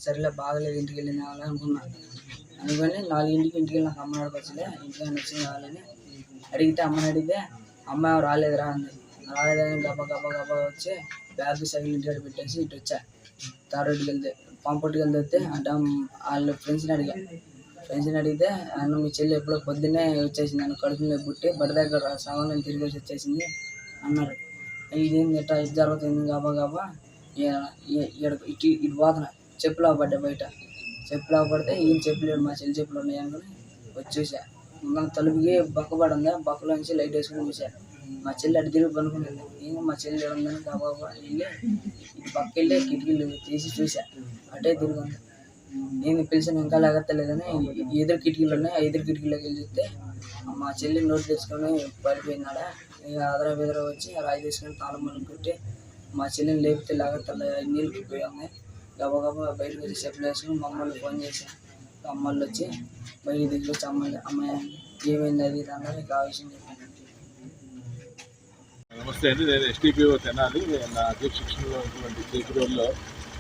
సరేలే బాగలేదు ఇంటికి వెళ్ళి అనుకున్నా. అందుకని 4ంటికి ఇంటికి వెళ్ళి నాకు అమ్మ నడపచ్చులే ఇంటికి వచ్చింది కావాలని అమ్మని అడిగితే అమ్మ రాలేదురా అంది. రాలేదని గబా వచ్చి బ్యాగ్ సైకిల్ ఇంటికాడ పెట్టేసి ఇటు వచ్చా. తారోడ్డుకి వెళ్తే పంపొట్టుకి వెళ్తే అంటే వాళ్ళ ఫ్రెండ్స్ని అడిగితే అన్న మీ చెల్లి ఎప్పుడో పొద్దున్నే వచ్చేసింది నన్ను కడుపులో పుట్టి బడి దగ్గర సగం తిరిగి వచ్చేసింది అన్నారు. ఇదేంది ఎట్టా ఇది జరుగుతుంది గబా ఇటు పోతున్నా చెప్పులా పడ్డా బయట. చెప్పులా పడితే ఈయన చెప్పులు మా చెల్లి చెప్పులు ఉన్నాయి అనుకుని వచ్చి చూసా. మన తలుపుకి బక్కపడి ఉంది. బక్కలో నుంచి లైట్ వేసుకుని చూసా. మా చెల్లి అటు తిరిగి పనుకునేది. నేను మా చెల్లి ఉందని గబా వెళ్ళి ఇటు పక్క వెళ్ళి కిటికీలు తీసి చూసా. అటే తిరిగి ఉంది. నేను పిలిచిన ఇంకా లేగత్తలేదని ఎదురు కిటికీలు ఉన్నాయి. ఎదురు కిటికీలోకి వెళ్ళి చూస్తే మా చెల్లి నోటు తెచ్చుకొని పడిపోయినాడా. ఇక అదరా బెదరా వచ్చి రాయి తీసుకొని తాళం మళ్ళీ కొట్టి మా చెల్లిని లేపితే లేగత్తలే నీళ్ళకి పోయాము. గబా బయటకు వచ్చి చెప్పులు వేసుకుని మా అమ్మకి ఫోన్ చేశాను. అమ్మళ్ళు వచ్చి బయటికి తీసుకొచ్చి అమ్మాయి ఏమైంది అది అన్నారు. ఇక ఆ విషయం చెప్పాను. నమస్తే అండి, నేను ఎస్టీపీఓ తెనాలి. నా అధ్యక్షతలో ఉన్నటువంటి చేకూరులో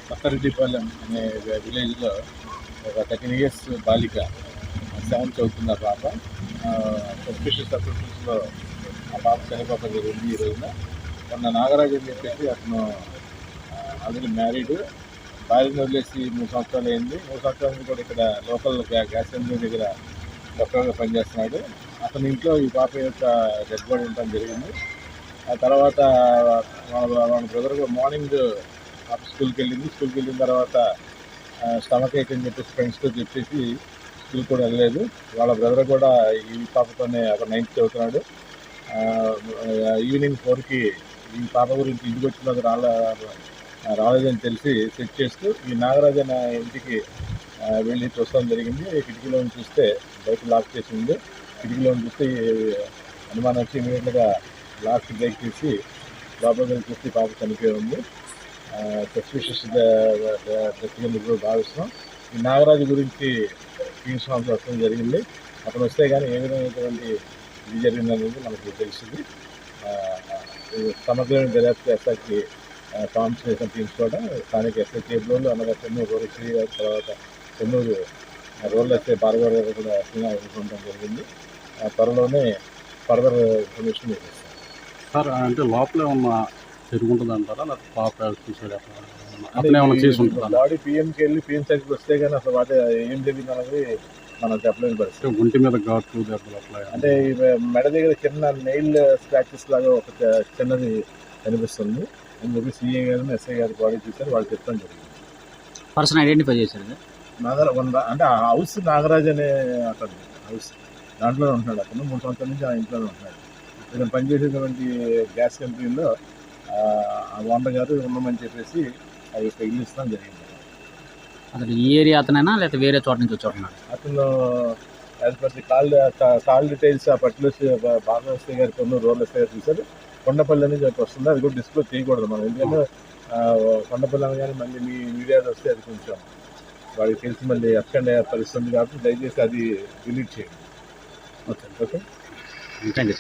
పక్కరెడ్డిపాలెం అనే విలేజ్లో ఒక 13 years బాలిక 7th చదువుతున్న పాప సస్పిషియస్ సర్కమ్స్టెన్స్లో ఆ పాప చనిపోవడం జరిగింది. ఈ రోజున మొన్న నాగరాజు అని చెప్పేసి అతను ఆల్రెడీ మ్యారీడ్, భార్యను వదిలేసి 3 సంవత్సరాలు అయింది. 3 సంవత్సరాల నుంచి కూడా ఇక్కడ లోకల్ గ్యాస్ సెంటర్ దగ్గర డాక్టర్గా పనిచేస్తున్నాడు. అతని ఇంట్లో ఈ పాప యొక్క డెడ్ బాడీ ఉండటం జరిగింది. ఆ తర్వాత వాళ్ళ బ్రదర్ మార్నింగ్ పాప స్కూల్కి వెళ్ళిన తర్వాత స్టమక్ ఏక్ అని చెప్పేసి ఫ్రెండ్స్తో చెప్పేసి స్కూల్ కూడా వెళ్ళలేదు. వాళ్ళ బ్రదర్ కూడా ఈ పాపతోనే అక్కడ 9th చదువుతున్నాడు. ఈవినింగ్ 4కి ఈ పాప గురించి ఇంటికి వచ్చిన రాలేదని తెలిసి చెక్ చేస్తూ ఈ నాగరాజు అనే ఇంటికి వెళ్ళి చూస్తాం జరిగింది. కిటికీలో చూస్తే బయట లాక్ చేసి ఉంది. కిటికీలో చూస్తే అనుమానం వచ్చి ఇమీడియట్గా లాస్ట్ బ్రేక్ తీసి లోపలికి చూసి పాప చనిపోయి ఉంది. సస్పిషియస్ డెత్ కింద కూడా భావిస్తున్నాం. ఈ నాగరాజు గురించి తీసుకోవాల్సి వస్తుంది జరిగింది. అతను వస్తే కానీ ఏ విధమైనటువంటి ఇది జరిగిందనేది మనకు తెలిసింది. సమగ్రమైన దర్యాప్తు ఎస్ఐకి కాన్సన్ట్రేషన్ టీమ్స్ కూడా స్థానిక ఎస్ఐ కేబుల్ అనగా చెన్నూరు రూరల్ శ్రీ తర్వాత చెన్నూరు రూరల్ ఎస్ఐ భార్గవ కూడా ఉండడం జరిగింది. త్వరలోనే ఫర్దర్ ఇన్ఫర్మేషన్ ఇస్తాం సార్. అంటే లోపలే ఉన్న తిరుగుంటుంది అంటారా, లేకపోతే పాప చూసాడు అట్లా ఏమైనా చేసి ఉంటుంది? బాడీ పిఎంకి వెళ్ళి పిఎం సైడ్కి వస్తే కానీ అసలు వాటి ఏం జరిగింది అనేది మనం చెప్పలేని పరిస్థితి. ఒంటి మీద ఘాట్లు దెబ్బలు అట్లా అంటే మెడ దగ్గర చిన్న నెయిల్ స్క్రాచెస్ లాగా ఒక చిన్నది కనిపిస్తుంది అని చెప్పి సిఐ గారు ఎస్ఐ గారు బాడీ చూసారు. వాళ్ళు చెప్పడం జరిగింది. పర్సన్ ఐడెంటిఫై చేశారు. అంటే ఆ హౌస్ నాగరాజ్ అనే అతను హౌస్ దాంట్లోనే ఉంటున్నాడు. అతను 3 సంవత్సరాల నుంచి ఆ ఇంట్లోనే ఉంటున్నాడు. నేను పనిచేసేటువంటి గ్యాస్ కంపెనీలో ఆ ఓనర్ గారు ఉన్నామని చెప్పేసి ఆ యొక్క ఇల్లు ఇస్తాం జరిగింది. అతను ఈ ఏరియా అతనైనా లేకపోతే వేరే చోట నుంచి వచ్చాడు? అతను as per the call details ఆ పర్టికులర్స్ బాగా ఎస్ఐ గారు కొన్ని రోల్ ఎస్ఐ గారు చూసారు. కొండపల్లి అనేది వస్తుంది. అది కూడా డిస్క్లోజ్ చేయకూడదు మనం, ఎందుకంటే కొండపల్లి అనగానే మళ్ళీ మీ మీడియాలో వస్తే అది కొంచెం వాడికి తెలిసి మళ్ళీ అక్కడ పరిస్థితుంది కాబట్టి దయచేసి అది డిలీట్ చేయండి. Okay thank you.